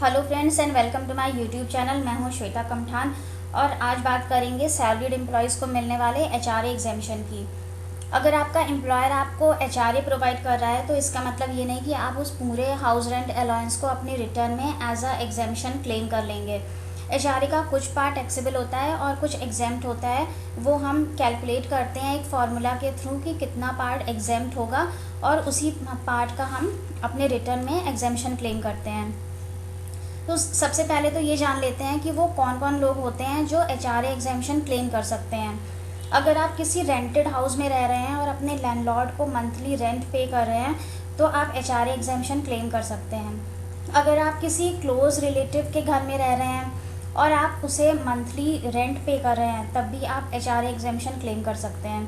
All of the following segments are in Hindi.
Hello friends and welcome to my YouTube channel. मैं हूं श्वेता कमठान और आज बात करेंगे सैलरीड एम्प्लॉयज़ को मिलने वाले एचआरए एग्जेम्पशन की। अगर आपका एम्प्लॉयर आपको एचआरए प्रोवाइड कर रहा है तो इसका मतलब ये नहीं कि आप उस पूरे हाउस रेंट अलाउंस को अपने रिटर्न में एज अ एग्जेम्पशन क्लेम कर लेंगे। एचआरए का कुछ पार्ट टैक्सेबल होता है और कुछ एग्जेम्प्ट होता है। वो हम कैलकुलेट करते हैं एक फार्मूला के थ्रू कि कितना पार्ट एग्जेम्प्ट होगा और उसी पार्ट का हम अपने रिटर्न में एग्जेम्पशन क्लेम करते हैं। तो सबसे पहले तो ये जान लेते हैं कि वो कौन कौन लोग होते हैं जो एचआरए एग्जेम्पशन क्लेम कर सकते हैं। अगर आप किसी रेंटेड हाउस में रह रहे हैं और अपने लैंडलॉर्ड को मंथली रेंट पे कर रहे हैं तो आप एचआरए एग्जेम्पशन क्लेम कर सकते हैं। अगर आप किसी क्लोज रिलेटिव के घर में रह रहे हैं और आप उसे मंथली रेंट पे कर रहे हैं तब भी आप एचआरए एग्जेम्पशन क्लेम कर सकते हैं।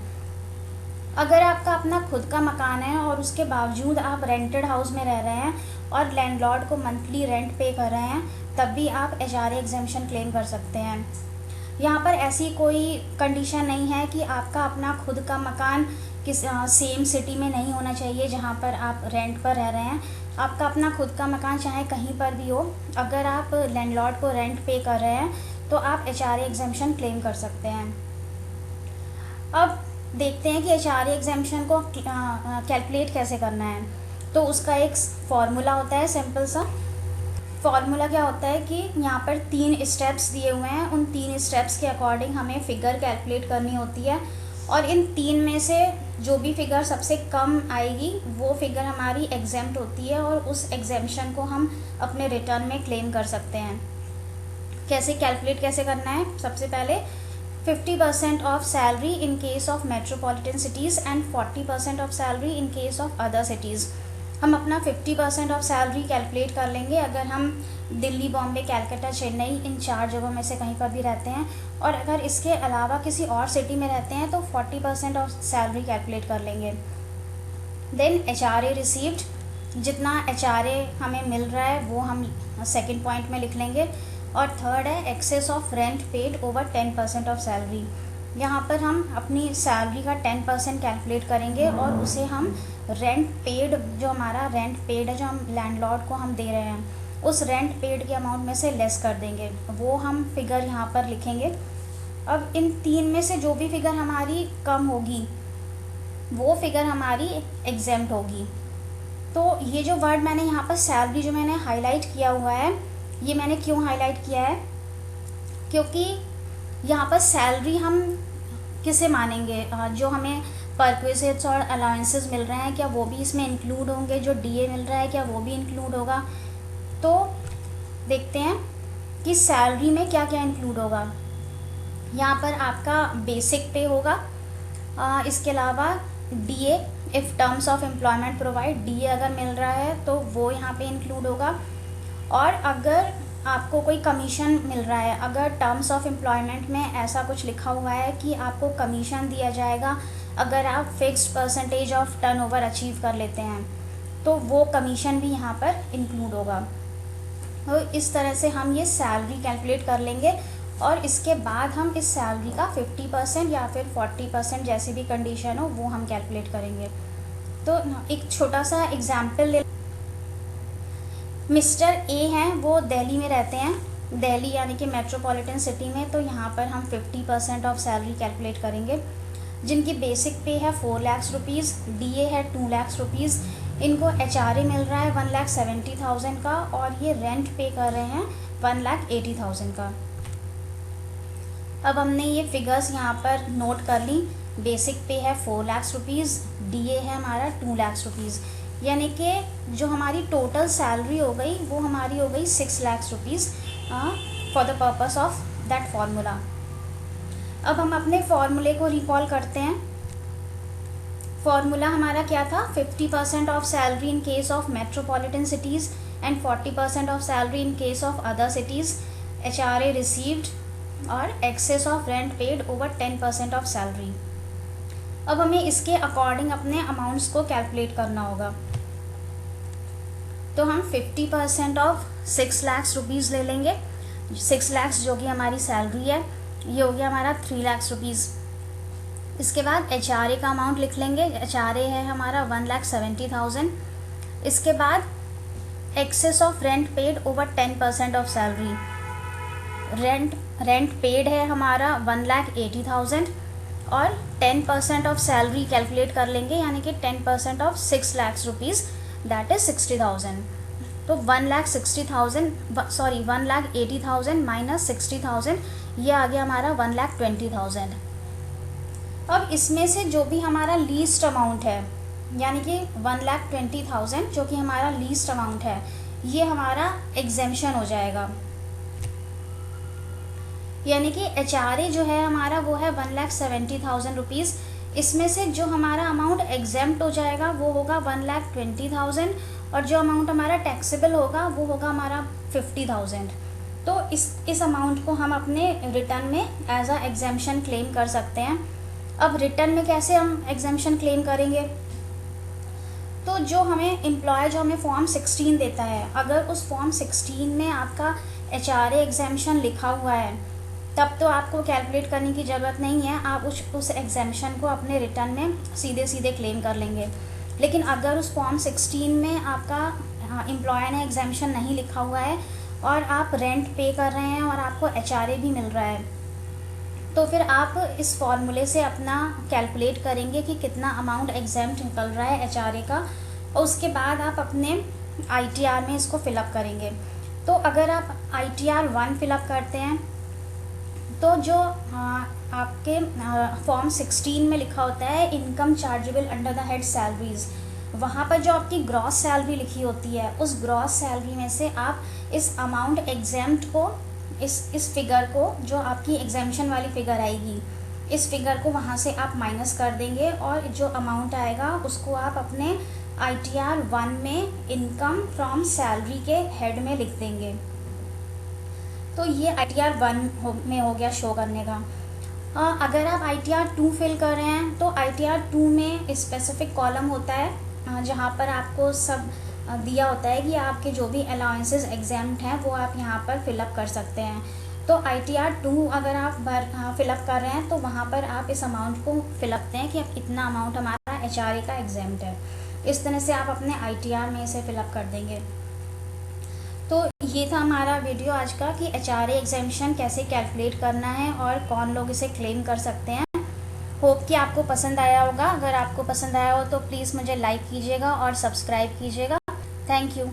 अगर आपका अपना खुद का मकान है और उसके बावजूद आप रेंटेड हाउस में रह रहे हैं और लैंडलॉर्ड को मंथली रेंट पे कर रहे हैं तब भी आप एचआरए एग्जेम्पशन क्लेम कर सकते हैं। यहाँ पर ऐसी कोई कंडीशन नहीं है कि आपका अपना खुद का मकान किस सेम सिटी में नहीं होना चाहिए जहाँ पर आप रेंट पर रह रहे हैं। आपका अपना खुद का मकान चाहे कहीं पर भी हो, अगर आप लैंडलॉर्ड को रेंट पे कर रहे हैं तो आप एचआरए एग्जेम्पशन क्लेम कर सकते हैं। अब देखते हैं कि एचआरए एग्जेम्पशन को कैलकुलेट कैसे करना है। तो उसका एक फॉर्मूला होता है, सिंपल सा फॉर्मूला। क्या होता है कि यहाँ पर 3 स्टेप्स दिए हुए हैं, उन 3 स्टेप्स के अकॉर्डिंग हमें फ़िगर कैलकुलेट करनी होती है और इन 3 में से जो भी फ़िगर सबसे कम आएगी वो फ़िगर हमारी एग्जेम्प्ट होती है और उस एग्जेम्पशन को हम अपने रिटर्न में क्लेम कर सकते हैं। कैसे कैलकुलेट कैसे करना है? सबसे पहले 50% of salary in case of metropolitan cities and 40% of salary in case of other cities. हम अपना 50% ऑफ सैलरी कैलकुलेट कर लेंगे अगर हम दिल्ली, बॉम्बे, कैलकाटा, चेन्नई इन 4 जगहों में से कहीं पर भी रहते हैं, और अगर इसके अलावा किसी और सिटी में रहते हैं तो 40% ऑफ सैलरी कैलकुलेट कर लेंगे। देन एचआरए रिसीव्ड, जितना एचआरए हमें मिल रहा है वो हम सेकेंड पॉइंट में लिख लेंगे। और थर्ड है excess of rent paid over 10% of salary. यहाँ पर हम अपनी सैलरी का 10% कैलकुलेट करेंगे और उसे हम रेंट पेड, जो हमारा रेंट पेड है, जो हम लैंडलॉर्ड को हम दे रहे हैं, उस रेंट पेड के अमाउंट में से लेस कर देंगे। वो हम फिगर यहाँ पर लिखेंगे। अब इन 3 में से जो भी फिगर हमारी कम होगी वो फिगर हमारी एग्जेम्प्ट होगी। तो ये जो वर्ड मैंने यहाँ पर सैलरी जो मैंने हाईलाइट किया हुआ है, ये मैंने क्यों हाईलाइट किया है? क्योंकि यहाँ पर सैलरी हम किसे मानेंगे? जो हमें परक्विजिट्स और अलाउंसेस मिल रहे हैं क्या वो भी इसमें इंक्लूड होंगे? जो डीए मिल रहा है क्या वो भी इंक्लूड होगा? तो देखते हैं कि सैलरी में क्या क्या इंक्लूड होगा। यहाँ पर आपका बेसिक पे होगा, इसके अलावा DA if terms of employment provide, DA अगर मिल रहा है तो वो यहाँ पे इंक्लूड होगा। और अगर आपको कोई कमीशन मिल रहा है, अगर टर्म्स ऑफ एम्प्लॉयमेंट में ऐसा कुछ लिखा हुआ है कि आपको कमीशन दिया जाएगा अगर आप fixed percentage of turnover achieve कर लेते हैं, तो वो कमीशन भी यहाँ पर इंक्लूड होगा। तो इस तरह से हम ये सैलरी कैलकुलेट कर लेंगे और इसके बाद हम इस सैलरी का 50% या फिर 40% जैसी भी कंडीशन हो वो हम कैलकुलेट करेंगे। तो एक छोटा सा एग्जाम्पल ले, मिस्टर ए हैं, वो दिल्ली में रहते हैं, दिल्ली यानी कि मेट्रोपॉलिटन सिटी में। तो यहाँ पर हम 50% ऑफ सैलरी कैलकुलेट करेंगे। जिनकी बेसिक पे है 4 लाख रुपीज़, डीए है 2 लाख रुपीज़, इनको एचआरए मिल रहा है 1,70,000 का और ये रेंट पे कर रहे हैं 1,80,000 का। अब हमने ये फिगर्स यहाँ पर नोट कर ली। बेसिक पे है 4 लाख रुपीज़, डीए है हमारा 2 लाख रुपीज़, यानी कि जो हमारी टोटल सैलरी हो गई वो हमारी हो गई 6 lakh rupees for the purpose of that formula. अब हम अपने फॉर्मूले को रिकॉल करते हैं। फॉर्मूला हमारा क्या था? 50% of salary in case of metropolitan cities and 40% of salary in case of other cities, HRA received और excess of rent paid over 10% of salary. अब हमें इसके अकॉर्डिंग अपने अमाउंट्स को कैलकुलेट करना होगा। तो हम 50% ऑफ 6 लाख रुपीज़ ले लेंगे। 6 लाख जो कि हमारी सैलरी है, ये हो गया हमारा 3 लाख रुपीज़। इसके बाद एचआरए का अमाउंट लिख लेंगे। एचआरए है हमारा 1,70,000। इसके बाद excess of rent paid over 10% of salary. Rent paid है हमारा 1,80,000 और 10% ऑफ सैलरी कैलकुलेट कर लेंगे, यानी कि 10% of 6 lakh rupees, that is 60,000। तो 1,80,000 माइनस 60,000, ये आ गया हमारा 1,20,000। अब इसमें से जो भी हमारा लीस्ट अमाउंट है, यानी कि 1,20,000 जो कि हमारा लीस्ट अमाउंट है, ये हमारा एग्जेम्पशन हो जाएगा। यानी कि HRA जो है हमारा वो है 1,70,000 रुपीज़। इसमें से जो हमारा अमाउंट एग्जेम्प्ट हो जाएगा वो होगा 1,20,000 और जो अमाउंट हमारा टैक्सेबल होगा वो होगा हमारा 50,000। तो इस अमाउंट को हम अपने रिटर्न में एज अ एग्जेम्पशन क्लेम कर सकते हैं। अब रिटर्न में कैसे हम एग्जेम्पशन क्लेम करेंगे? तो जो हमें एम्प्लॉय जो हमें फॉर्म 16 देता है, अगर उस फॉर्म 16 में आपका HRA एग्जेम्पशन लिखा हुआ है, तब तो आपको कैलकुलेट करने की ज़रूरत नहीं है, आप उस एग्जेम्पशन को अपने रिटर्न में सीधे सीधे क्लेम कर लेंगे। लेकिन अगर उस फॉर्म 16 में आपका एम्प्लॉयर ने एग्जेम्पशन नहीं लिखा हुआ है और आप रेंट पे कर रहे हैं और आपको HRA भी मिल रहा है, तो फिर आप इस फॉर्मूले से अपना कैलकुलेट करेंगे कि कितना अमाउंट एग्जेम्प्ट निकल रहा है HRA का, और उसके बाद आप अपने ITR में इसको फिलअप करेंगे। तो अगर आप ITR 1 फिलअप करते हैं तो जो आपके फॉर्म 16 में लिखा होता है income chargeable under the head salaries, वहाँ पर जो आपकी ग्रॉस सैलरी लिखी होती है, उस ग्रॉस सैलरी में से आप इस अमाउंट एग्जेम्प्ट को, इस फिगर को, जो आपकी एग्जेम्पशन वाली फिगर आएगी, इस फिगर को वहाँ से आप माइनस कर देंगे और जो अमाउंट आएगा उसको आप अपने ITR 1 में इनकम फ्रॉम सैलरी के हेड में लिख देंगे। तो ये ITR 1 में हो गया शो करने का। अगर आप ITR 2 फिल कर रहे हैं तो ITR 2 में स्पेसिफिक कॉलम होता है जहाँ पर आपको सब दिया होता है कि आपके जो भी अलाउंसेस एग्जेम्प्ट हैं वो आप यहाँ पर फिलअप कर सकते हैं। तो ITR 2 अगर आप फिलअप कर रहे हैं तो वहाँ पर आप इस अमाउंट को फिलअप करते हैं कि अब इतना अमाउंट हमारा HRA का एग्जेम्प्ट है। इस तरह से आप अपने ITR में इसे फिलअप कर देंगे। तो ये था हमारा वीडियो आज का कि HRA एग्जेम्पशन कैसे कैलकुलेट करना है और कौन लोग इसे क्लेम कर सकते हैं। होप कि आपको पसंद आया होगा। अगर आपको पसंद आया हो तो प्लीज़ मुझे लाइक कीजिएगा और सब्सक्राइब कीजिएगा। Thank you.